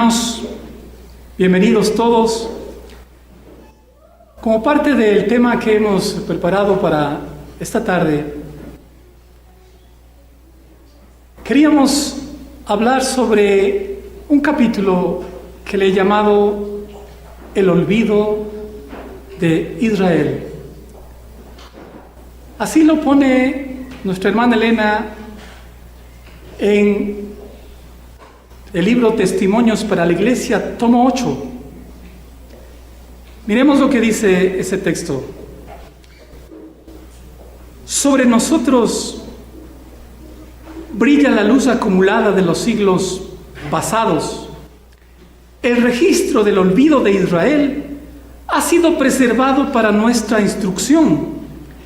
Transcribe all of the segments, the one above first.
Hermanos, bienvenidos todos. Como parte del tema que hemos preparado para esta tarde, queríamos hablar sobre un capítulo que le he llamado El olvido de Israel. Así lo pone nuestra hermana Elena en el libro Testimonios para la Iglesia, tomo 8. Miremos lo que dice ese texto. Sobre nosotros brilla la luz acumulada de los siglos pasados. El registro del olvido de Israel ha sido preservado para nuestra instrucción.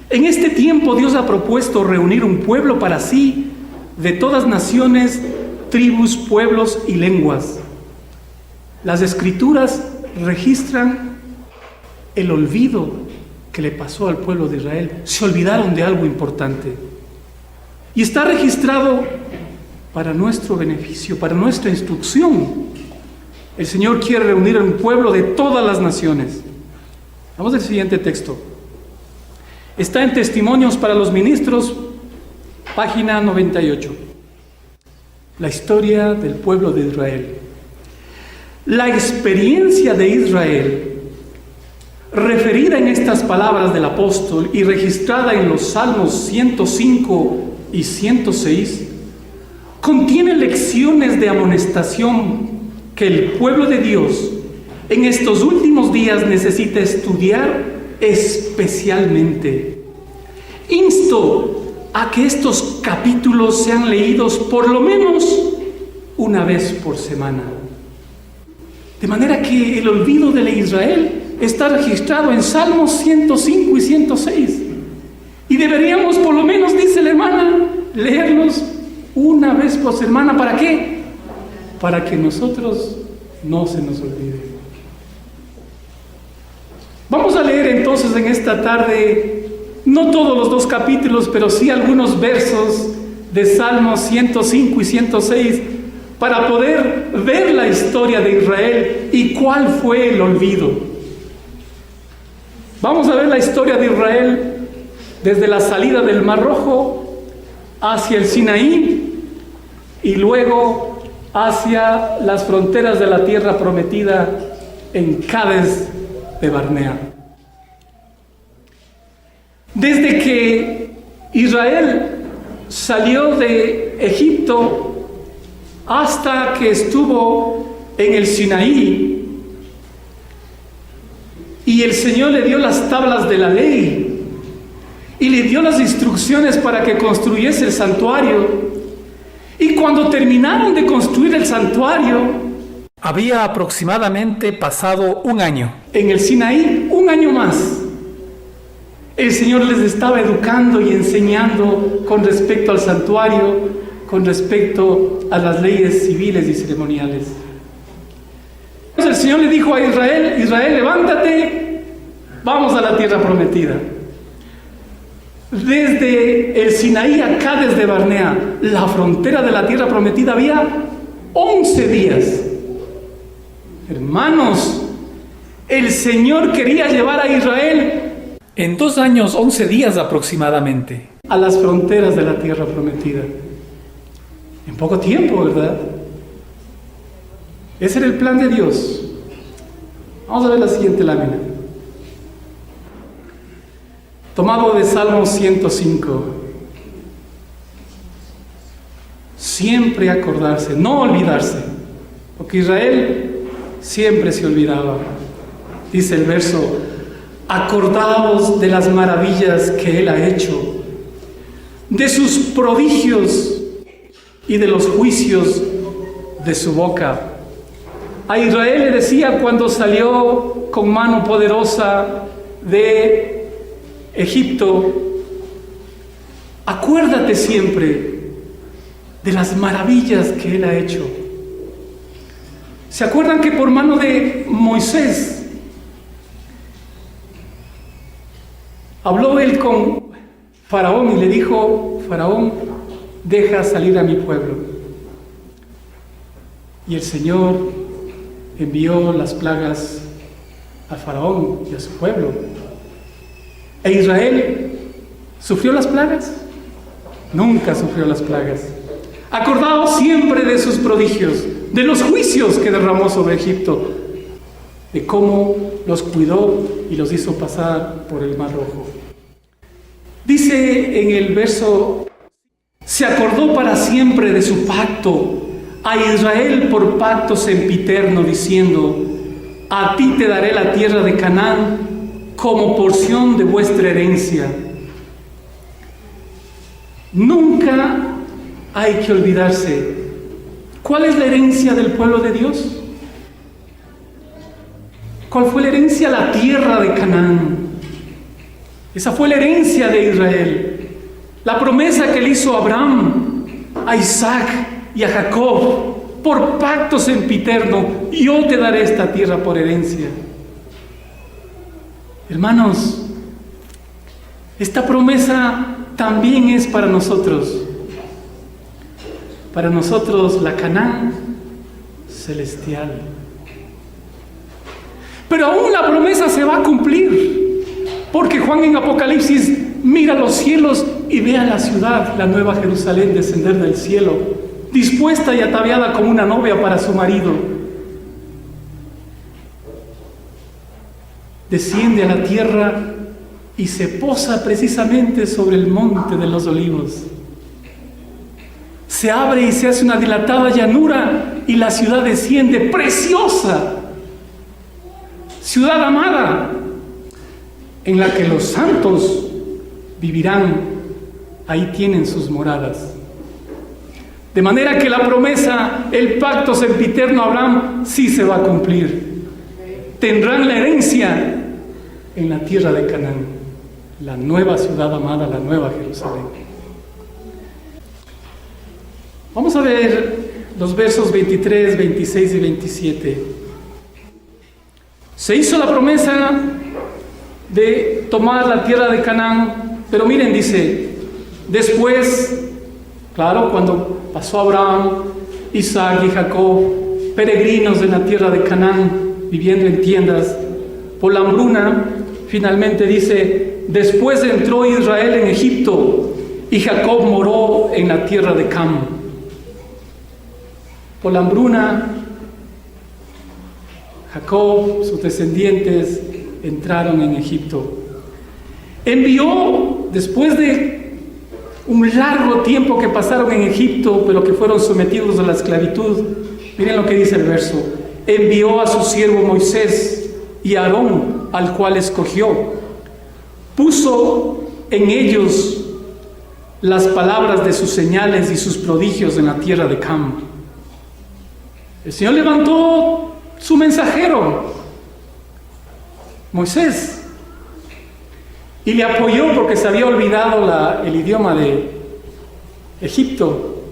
En este tiempo Dios ha propuesto reunir un pueblo para sí de todas naciones, tribus, pueblos y lenguas. Las Escrituras registran el olvido que le pasó al pueblo de Israel. Se olvidaron de algo importante. Y está registrado para nuestro beneficio, para nuestra instrucción. El Señor quiere reunir a un pueblo de todas las naciones. Vamos al siguiente texto. Está en Testimonios para los Ministros, página 98. La historia del pueblo de Israel. La experiencia de Israel, referida en estas palabras del apóstol y registrada en los Salmos 105 y 106, contiene lecciones de amonestación que el pueblo de Dios en estos últimos días necesita estudiar especialmente. Insto a que estos capítulos sean leídos por lo menos una vez por semana. De manera que el olvido de Israel está registrado en Salmos 105 y 106. Y deberíamos, por lo menos, dice la hermana, leerlos una vez por semana. ¿Para qué? Para que nosotros no se nos olvide. Vamos a leer entonces en esta tarde, no todos los 2 capítulos, pero sí algunos versos de Salmos 105 y 106 para poder ver la historia de Israel y cuál fue el olvido. Vamos a ver la historia de Israel desde la salida del Mar Rojo hacia el Sinaí y luego hacia las fronteras de la tierra prometida en Cades de Barnea. Desde que Israel salió de Egipto hasta que estuvo en el Sinaí y el Señor le dio las tablas de la ley y le dio las instrucciones para que construyese el santuario, y cuando terminaron de construir el santuario, había aproximadamente pasado 1 año. En el Sinaí, 1 año más. El Señor les estaba educando y enseñando con respecto al santuario, con respecto a las leyes civiles y ceremoniales. Entonces el Señor le dijo a Israel: Israel, levántate, vamos a la tierra prometida. Desde el Sinaí a Cades de Barnea, la frontera de la tierra prometida, había 11 días. Hermanos, el Señor quería llevar a Israel en 2 años, 11 días aproximadamente, a las fronteras de la tierra prometida. En poco tiempo, ¿verdad? Ese era el plan de Dios. Vamos a ver la siguiente lámina. Tomado de Salmo 105. Siempre acordarse, no olvidarse, porque Israel siempre se olvidaba. Dice el verso: acordaos de las maravillas que Él ha hecho, de sus prodigios y de los juicios de su boca. A Israel le decía cuando salió con mano poderosa de Egipto: acuérdate siempre de las maravillas que Él ha hecho. ¿Se acuerdan que por mano de Moisés habló Él con Faraón y le dijo: Faraón, deja salir a mi pueblo? Y el Señor envió las plagas a Faraón y a su pueblo. ¿E Israel sufrió las plagas? Nunca sufrió las plagas. Acordaos siempre de sus prodigios, de los juicios que derramó sobre Egipto, de cómo los cuidó y los hizo pasar por el Mar Rojo. Dice en el verso: se acordó para siempre de su pacto, a Israel por pacto sempiterno, diciendo: a ti te daré la tierra de Canaán como porción de vuestra herencia. Nunca hay que olvidarse. ¿Cuál es la herencia del pueblo de Dios? ¿Cuál fue la herencia? La tierra de Canaán. Esa fue la herencia de Israel. La promesa que le hizo a Abraham, a Isaac y a Jacob, por pacto sempiterno: yo te daré esta tierra por herencia. Hermanos, esta promesa también es para nosotros. Para nosotros la Canaán celestial. Pero aún la promesa se va a cumplir, porque Juan en Apocalipsis mira los cielos y ve a la ciudad, la nueva Jerusalén, descender del cielo, dispuesta y ataviada como una novia para su marido. Desciende a la tierra y se posa precisamente sobre el monte de los olivos. Se abre y se hace una dilatada llanura y la ciudad desciende preciosa, ciudad amada, en la que los santos vivirán. Ahí tienen sus moradas. De manera que la promesa, el pacto sempiterno a Abraham, sí se va a cumplir. Tendrán la herencia en la tierra de Canaán, la nueva ciudad amada, la nueva Jerusalén. Vamos a ver los versos 23, 26 y 27. Se hizo la promesa de tomar la tierra de Canaán, pero miren, dice, después, claro, cuando pasó Abraham, Isaac y Jacob, peregrinos en la tierra de Canaán, viviendo en tiendas, por la hambruna, finalmente dice, después entró Israel en Egipto y Jacob moró en la tierra de Cam. Por la hambruna, Jacob, sus descendientes, entraron en Egipto. Envió, después de un largo tiempo que pasaron en Egipto, pero que fueron sometidos a la esclavitud, miren lo que dice el verso: envió a su siervo Moisés y a Aarón, al cual escogió. Puso en ellos las palabras de sus señales y sus prodigios en la tierra de Cam. El Señor levantó su mensajero, Moisés, y le apoyó porque se había olvidado el idioma de Egipto.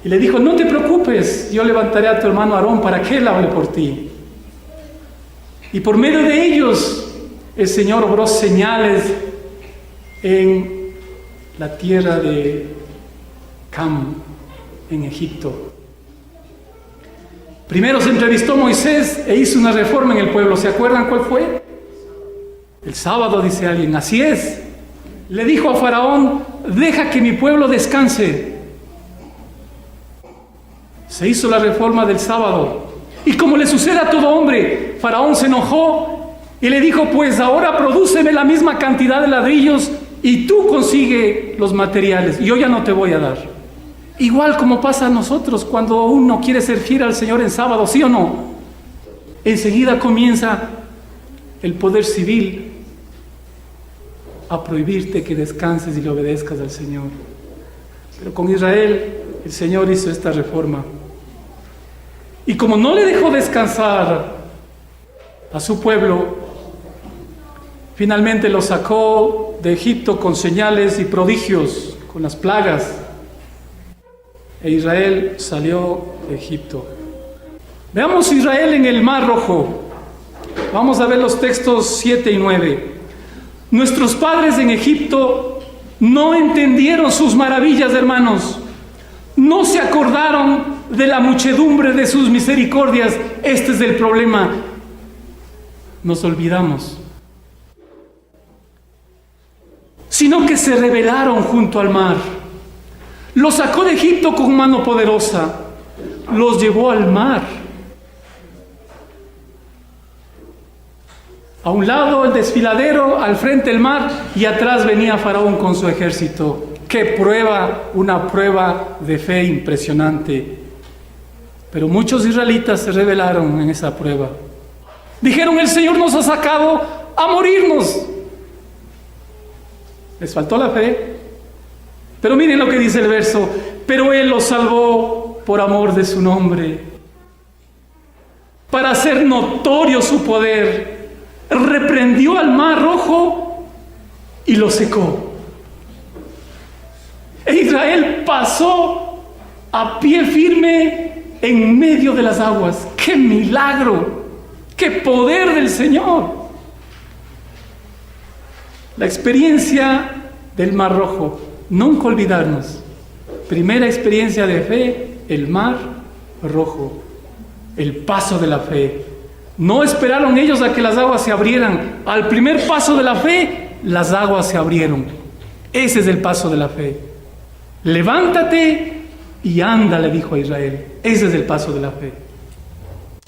Y le dijo: no te preocupes, yo levantaré a tu hermano Aarón para que él hable por ti. Y por medio de ellos el Señor obró señales en la tierra de Cam, en Egipto. Primero se entrevistó Moisés e hizo una reforma en el pueblo. ¿Se acuerdan cuál fue? El sábado, dice alguien. Así es. Le dijo a Faraón: deja que mi pueblo descanse. Se hizo la reforma del sábado. Y como le sucede a todo hombre, Faraón se enojó y le dijo: pues ahora prodúceme la misma cantidad de ladrillos y tú consigue los materiales. Yo ya no te voy a dar. Igual como pasa a nosotros cuando uno quiere ser fiel al Señor en sábado, ¿sí o no? Enseguida comienza el poder civil a prohibirte que descanses y le obedezcas al Señor. Pero con Israel el Señor hizo esta reforma. Y como no le dejó descansar a su pueblo, finalmente lo sacó de Egipto con señales y prodigios, con las plagas. E Israel salió de Egipto. Veamos Israel en el Mar Rojo. Vamos a ver los textos 7 y 9. Nuestros padres en Egipto no entendieron sus maravillas, hermanos. No se acordaron de la muchedumbre de sus misericordias. Este es el problema. Nos olvidamos. Sino que se rebelaron junto al mar. Los sacó de Egipto con mano poderosa. Los llevó al mar. A un lado el desfiladero, al frente el mar, y atrás venía Faraón con su ejército. ¡Qué prueba! Una prueba de fe impresionante. Pero muchos israelitas se rebelaron en esa prueba. Dijeron: el Señor nos ha sacado a morirnos. Les faltó la fe. Pero miren lo que dice el verso: pero Él los salvó por amor de su nombre, para hacer notorio su poder. Reprendió al mar rojo y lo secó. E Israel pasó a pie firme en medio de las aguas. ¡Qué milagro! ¡Qué poder del Señor! La experiencia del Mar Rojo. Nunca olvidarnos. Primera experiencia de fe, el Mar Rojo. El paso de la fe. No esperaron ellos a que las aguas se abrieran. Al primer paso de la fe, las aguas se abrieron. Ese es el paso de la fe. Levántate y anda, le dijo a Israel. Ese es el paso de la fe.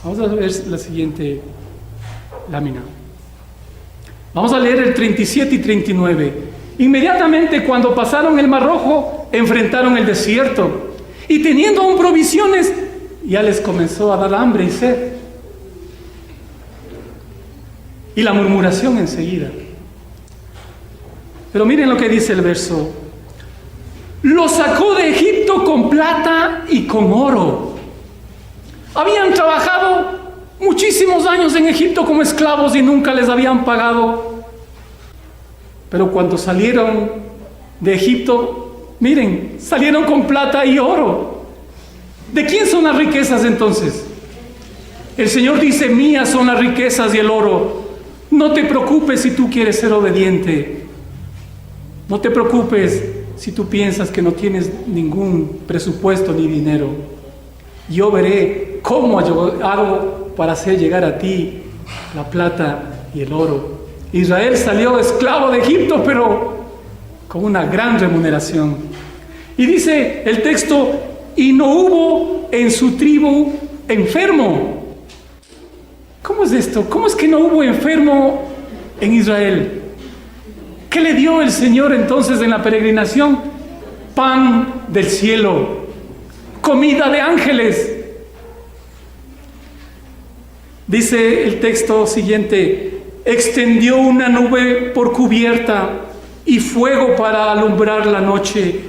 Vamos a ver la siguiente lámina. Vamos a leer el 37 y 39. Inmediatamente cuando pasaron el Mar Rojo, enfrentaron el desierto. Y teniendo aún provisiones, ya les comenzó a dar hambre y sed. Y la murmuración enseguida. Pero miren lo que dice el verso. Los sacó de Egipto con plata y con oro. Habían trabajado muchísimos años en Egipto como esclavos y nunca les habían pagado. Pero cuando salieron de Egipto, miren, salieron con plata y oro. ¿De quién son las riquezas entonces? El Señor dice: mías son las riquezas y el oro. No te preocupes si tú quieres ser obediente. No te preocupes si tú piensas que no tienes ningún presupuesto ni dinero. Yo veré cómo hago para hacer llegar a ti la plata y el oro. Israel salió esclavo de Egipto, pero con una gran remuneración. Y dice el texto: y no hubo en su tribu enfermo. ¿Cómo es esto? ¿Cómo es que no hubo enfermo en Israel? ¿Qué le dio el Señor entonces en la peregrinación? Pan del cielo, comida de ángeles. Dice el texto siguiente: extendió una nube por cubierta y fuego para alumbrar la noche.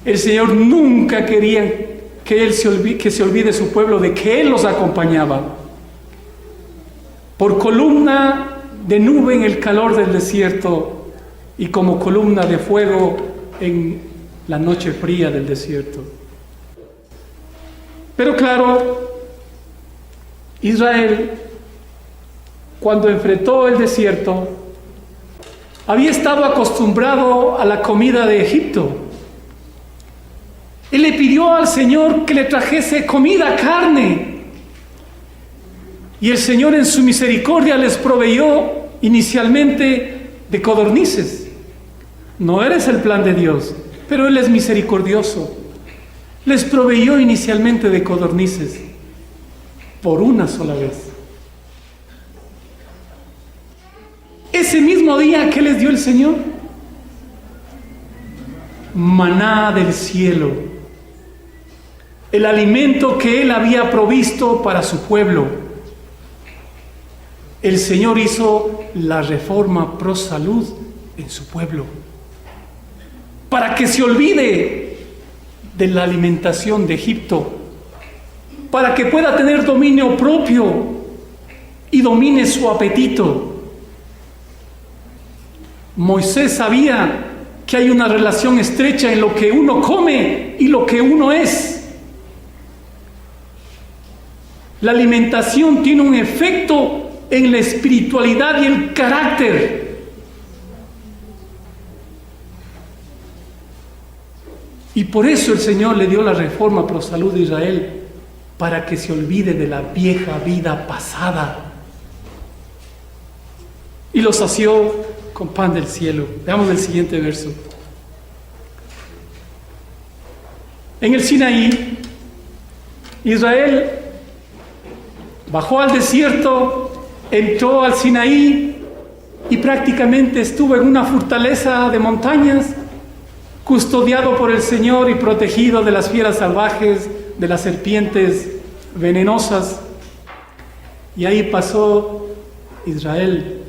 El Señor nunca quería que se olvide su pueblo de que Él los acompañaba. Por columna de nube en el calor del desierto y como columna de fuego en la noche fría del desierto. Pero claro, Israel, cuando enfrentó el desierto, había estado acostumbrado a la comida de Egipto. Él le pidió al Señor que le trajese comida, carne. Y el Señor en su misericordia les proveyó inicialmente de codornices. No eres el plan de Dios, pero Él es misericordioso. Les proveyó inicialmente de codornices por una sola vez. Ese mismo día, ¿qué les dio el Señor? Maná del cielo, el alimento que Él había provisto para su pueblo. El Señor hizo la reforma pro salud en su pueblo, para que se olvide de la alimentación de Egipto, para que pueda tener dominio propio y domine su apetito. Moisés sabía que hay una relación estrecha en lo que uno come y lo que uno es. La alimentación tiene un efecto en la espiritualidad y el carácter. Y por eso el Señor le dio la reforma pro salud de Israel, para que se olvide de la vieja vida pasada y los sació con pan del cielo. Veamos el siguiente verso. En el Sinaí, Israel bajó al desierto, entró al Sinaí y prácticamente estuvo en una fortaleza de montañas, custodiado por el Señor y protegido de las fieras salvajes, de las serpientes venenosas. Y ahí pasó Israel.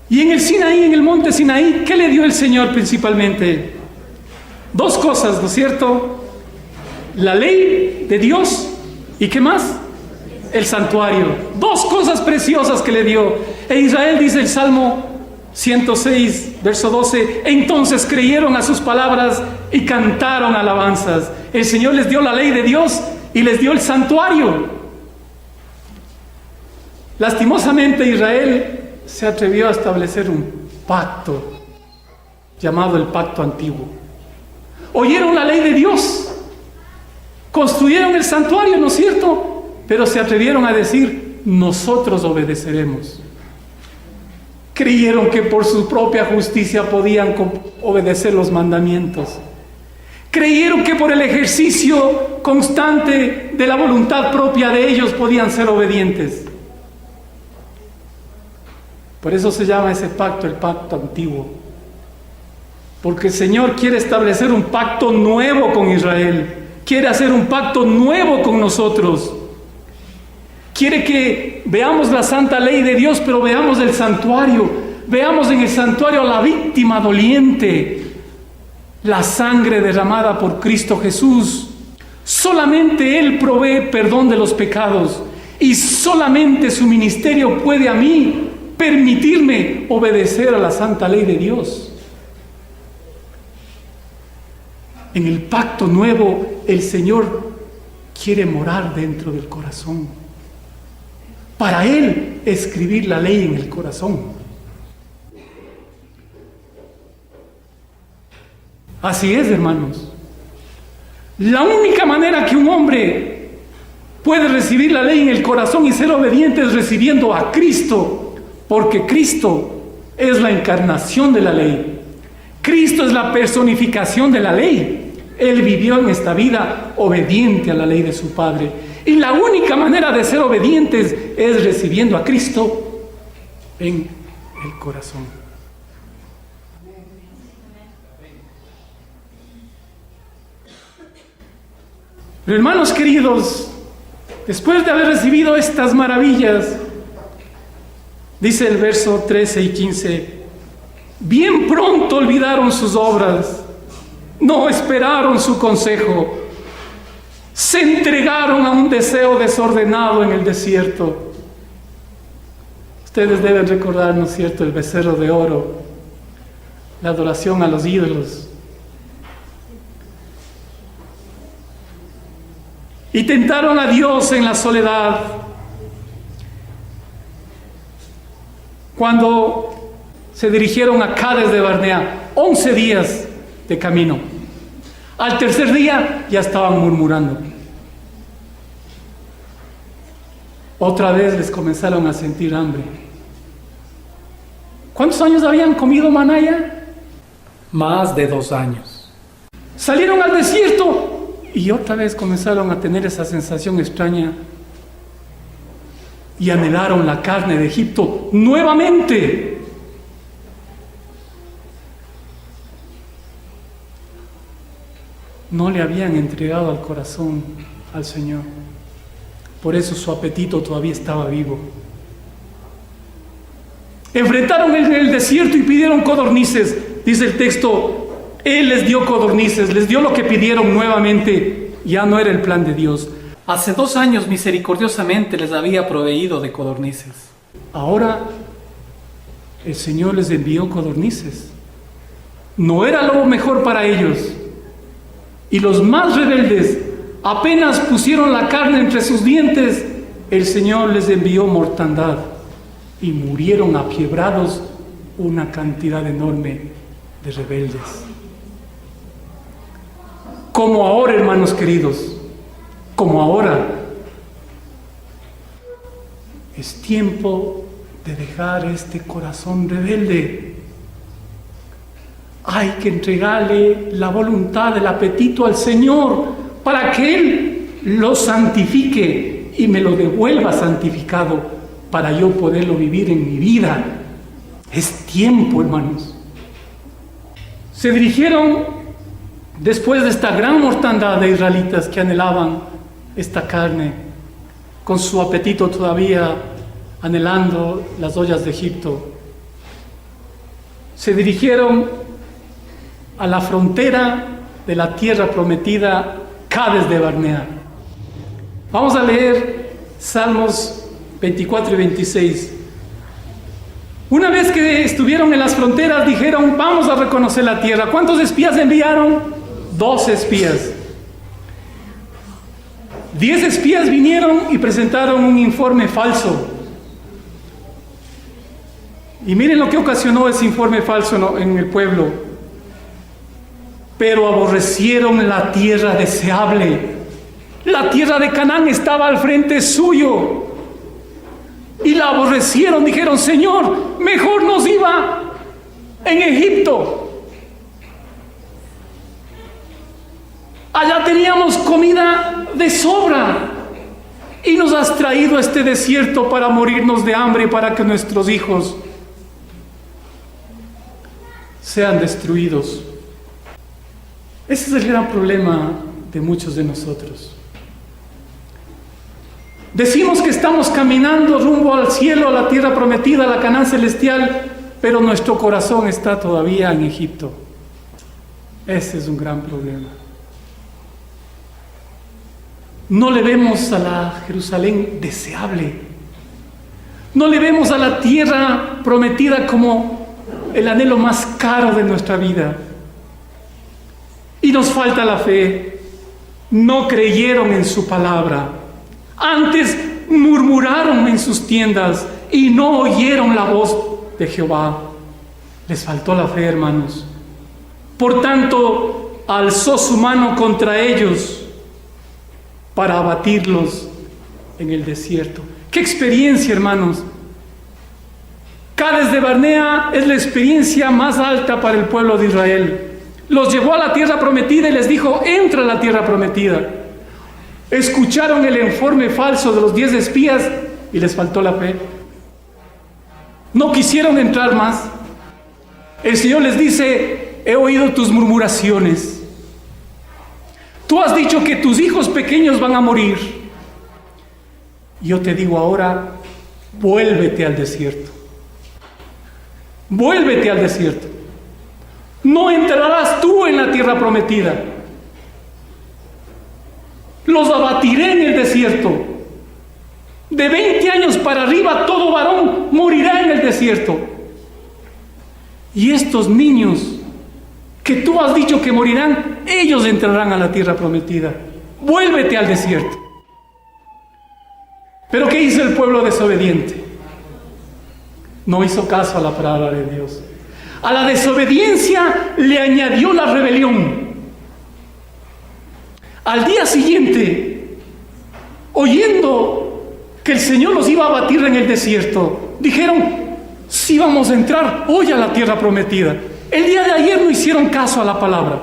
Y en el Sinaí, en el monte Sinaí, ¿qué le dio el Señor principalmente? Dos cosas, ¿no es cierto? La ley de Dios y ¿qué más? El santuario. Dos cosas preciosas que le dio. E Israel, dice el Salmo 106, verso 12, entonces creyeron a sus palabras y cantaron alabanzas. El Señor les dio la ley de Dios y les dio el santuario. Lastimosamente Israel se atrevió a establecer un pacto llamado el pacto antiguo. Oyeron la ley de Dios, construyeron el santuario, ¿no es cierto? Pero se atrevieron a decir, nosotros obedeceremos. Creyeron que por su propia justicia podían obedecer los mandamientos. Creyeron que por el ejercicio constante de la voluntad propia de ellos podían ser obedientes. Por eso se llama ese pacto el pacto antiguo. Porque el Señor quiere establecer un pacto nuevo con Israel. Quiere hacer un pacto nuevo con nosotros. Quiere que veamos la santa ley de Dios, pero veamos el santuario. Veamos en el santuario a la víctima doliente. La sangre derramada por Cristo Jesús. Solamente Él provee perdón de los pecados. Y solamente su ministerio puede a mí permitirme obedecer a la santa ley de Dios. En el pacto nuevo, el Señor quiere morar dentro del corazón. Para Él, escribir la ley en el corazón. Así es, hermanos. La única manera que un hombre puede recibir la ley en el corazón y ser obediente es recibiendo a Cristo, porque Cristo es la encarnación de la ley. Cristo es la personificación de la ley. Él vivió en esta vida obediente a la ley de su Padre. Y la única manera de ser obedientes es recibiendo a Cristo en el corazón. Pero hermanos queridos, después de haber recibido estas maravillas, dice el verso 13 y 15, bien pronto olvidaron sus obras, no esperaron su consejo, se entregaron a un deseo desordenado en el desierto. Ustedes deben recordar, ¿no es cierto?, el becerro de oro, la adoración a los ídolos. Y tentaron a Dios en la soledad. Cuando se dirigieron a Cades de Barnea, 11 días de camino. Al tercer día ya estaban murmurando. Otra vez les comenzaron a sentir hambre. ¿Cuántos años habían comido maná ya? Más de 2 años. Salieron al desierto y otra vez comenzaron a tener esa sensación extraña y anhelaron la carne de Egipto nuevamente. No le habían entregado al corazón al Señor. Por eso su apetito todavía estaba vivo. Enfrentaron el desierto y pidieron codornices. Dice el texto, Él les dio codornices, les dio lo que pidieron nuevamente. Ya no era el plan de Dios. Hace 2 años misericordiosamente les había proveído de codornices. Ahora el Señor les envió codornices. No era lo mejor para ellos. Y los más rebeldes apenas pusieron la carne entre sus dientes, el Señor les envió mortandad y murieron apiebrados una cantidad enorme de rebeldes. como ahora, hermanos queridos, como ahora. Es tiempo de dejar este corazón rebelde. Hay que entregarle la voluntad, el apetito al Señor para que Él lo santifique y me lo devuelva santificado para yo poderlo vivir en mi vida. Es tiempo, hermanos. Se dirigieron después de esta gran mortandad de israelitas que anhelaban esta carne, con su apetito todavía anhelando las ollas de Egipto. Se dirigieron a la frontera de la tierra prometida, Cades de Barnea. Vamos a leer Salmos 24 y 26. Una vez que estuvieron en las fronteras, dijeron: vamos a reconocer la tierra. ¿Cuántos espías enviaron? 12 espías. 10 espías vinieron y presentaron un informe falso. Y miren lo que ocasionó ese informe falso en el pueblo. Pero aborrecieron la tierra deseable. La tierra de Canaán estaba al frente suyo. Y la aborrecieron, dijeron: Señor, mejor nos iba en Egipto. Allá teníamos comida de sobra. Y nos has traído a este desierto para morirnos de hambre, para que nuestros hijos sean destruidos. Ese es el gran problema de muchos de nosotros. Decimos que estamos caminando rumbo al cielo, a la tierra prometida, a la Canaán celestial, pero nuestro corazón está todavía en Egipto. Ese es un gran problema. No le vemos a la Jerusalén deseable. No le vemos a la tierra prometida como el anhelo más caro de nuestra vida. Y nos falta la fe. No creyeron en su palabra. Antes murmuraron en sus tiendas y no oyeron la voz de Jehová. Les faltó la fe, hermanos. Por tanto, alzó su mano contra ellos para abatirlos en el desierto. ¡Qué experiencia, hermanos! Cades de Barnea es la experiencia más alta para el pueblo de Israel. Los llevó a la tierra prometida y les dijo: entra a la tierra prometida. Escucharon el informe falso de los 10 espías y les faltó la fe. No quisieron entrar más. El Señor les dice: he oído tus murmuraciones. Tú has dicho que tus hijos pequeños van a morir. Yo te digo ahora: vuélvete al desierto. Vuélvete al desierto. No entrarás tú en la tierra prometida. Los abatiré en el desierto. De 20 años para arriba, todo varón morirá en el desierto. Y estos niños que tú has dicho que morirán, ellos entrarán a la tierra prometida. Vuélvete al desierto. Pero ¿qué hizo el pueblo desobediente? No hizo caso a la palabra de Dios. A la desobediencia le añadió la rebelión. Al día siguiente, oyendo que el Señor los iba a abatir en el desierto, dijeron: sí, vamos a entrar hoy a la tierra prometida. El día de ayer no hicieron caso a la palabra.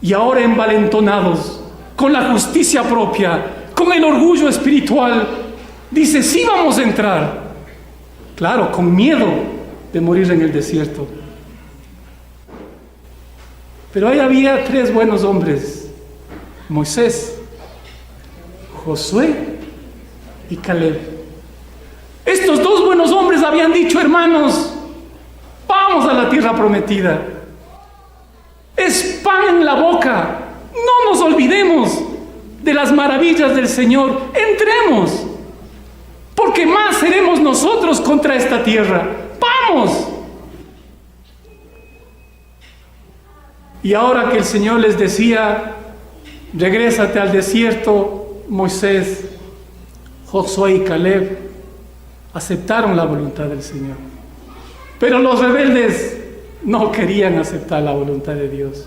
Y ahora, envalentonados, con la justicia propia, con el orgullo espiritual, dice: sí, vamos a entrar. Claro, con miedo de morir en el desierto. Pero ahí había 3 buenos hombres: Moisés, Josué y Caleb. Estos 2 buenos hombres habían dicho: hermanos, vamos a la tierra prometida. Es pan en la boca. No nos olvidemos de las maravillas del Señor. Entremos, porque más seremos nosotros contra esta tierra. ¡Vamos! Y ahora que el Señor les decía: regrésate al desierto, Moisés, Josué y Caleb aceptaron la voluntad del Señor. Pero los rebeldes no querían aceptar la voluntad de Dios.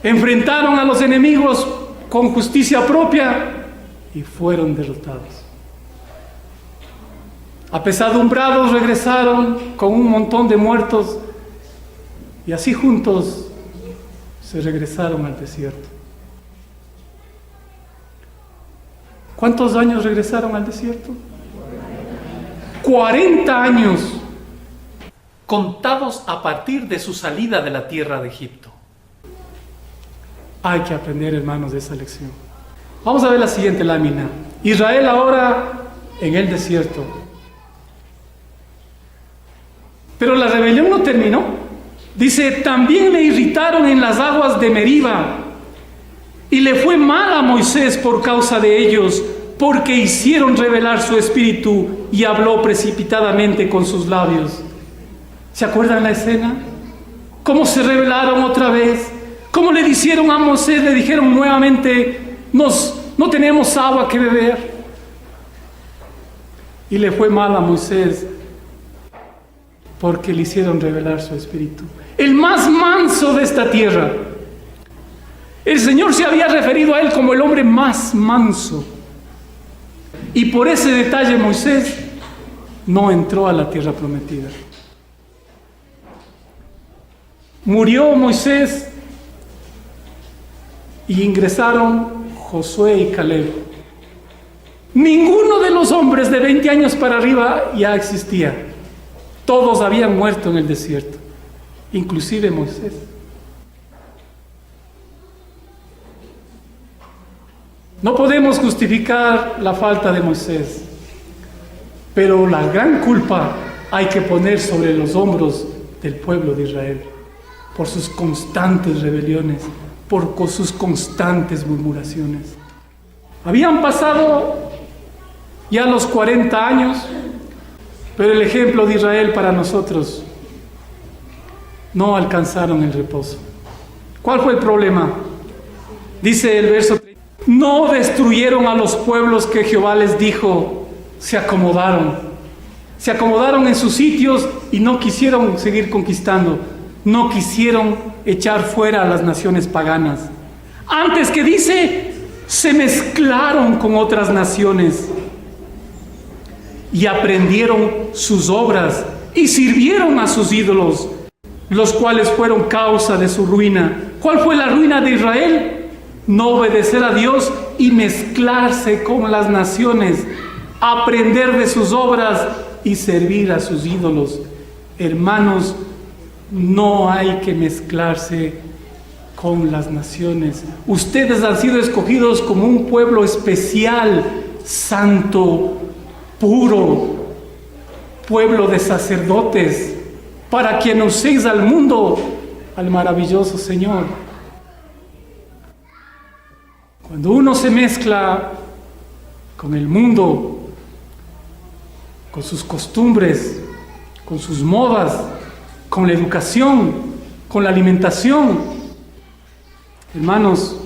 enfrentaron a los enemigos con justicia propia y fueron derrotados. Apesadumbrados regresaron con un montón de muertos y así juntos se regresaron al desierto. ¿Cuántos años regresaron al desierto? 40 años, contados a partir de su salida de la tierra de Egipto. Hay que aprender, hermanos, de esa lección. Vamos a ver la siguiente lámina. Israel ahora en el desierto. Pero la rebelión no terminó. Dice, también le irritaron en las aguas de Meriba, y le fue mal a Moisés por causa de ellos, porque hicieron revelar su espíritu y habló precipitadamente con sus labios. ¿Se acuerdan la escena? ¿Cómo se rebelaron otra vez? ¿Cómo le dijeron a Moisés? Le dijeron nuevamente, no tenemos agua que beber. Y le fue mal a Moisés porque le hicieron revelar su espíritu. El más manso de esta tierra. El Señor se había referido a él como el hombre más manso. Y por ese detalle Moisés no entró a la tierra prometida. Murió Moisés y ingresaron Josué y Caleb. Ninguno de los hombres de 20 años para arriba ya existía. Todos habían muerto en el desierto, inclusive Moisés. No podemos justificar la falta de Moisés, pero la gran culpa hay que poner sobre los hombros del pueblo de Israel, por sus constantes rebeliones, por sus constantes murmuraciones. Habían pasado ya los 40 años, pero el ejemplo de Israel para nosotros no alcanzaron el reposo. ¿Cuál fue el problema? Dice el verso 3. No destruyeron a los pueblos que Jehová les dijo, se acomodaron en sus sitios y no quisieron seguir conquistando, no quisieron echar fuera a las naciones paganas. Antes que dice, se mezclaron con otras naciones y aprendieron sus obras y sirvieron a sus ídolos, los cuales fueron causa de su ruina. ¿Cuál fue la ruina de Israel? No obedecer a Dios y mezclarse con las naciones, aprender de sus obras y servir a sus ídolos. Hermanos, no hay que mezclarse con las naciones. Ustedes han sido escogidos como un pueblo especial, santo, puro, pueblo de sacerdotes, para que anunciéis al mundo al maravilloso Señor. Cuando uno se mezcla con el mundo, con sus costumbres, con sus modas, con la educación, con la alimentación, hermanos,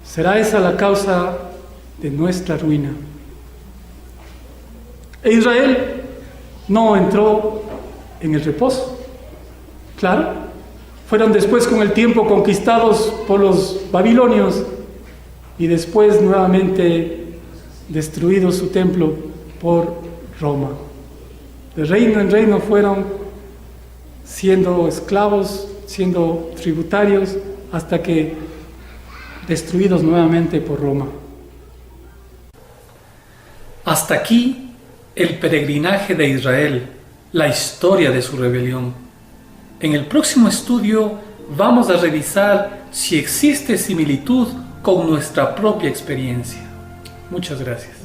será esa la causa de nuestra ruina. E Israel no entró en el reposo. Claro, fueron después con el tiempo conquistados por los babilonios y después nuevamente destruido su templo por Roma. De reino en reino fueron siendo esclavos, siendo tributarios, hasta que destruidos nuevamente por Roma. Hasta aquí el peregrinaje de Israel, la historia de su rebelión. En el próximo estudio vamos a revisar si existe similitud con nuestra propia experiencia. Muchas gracias.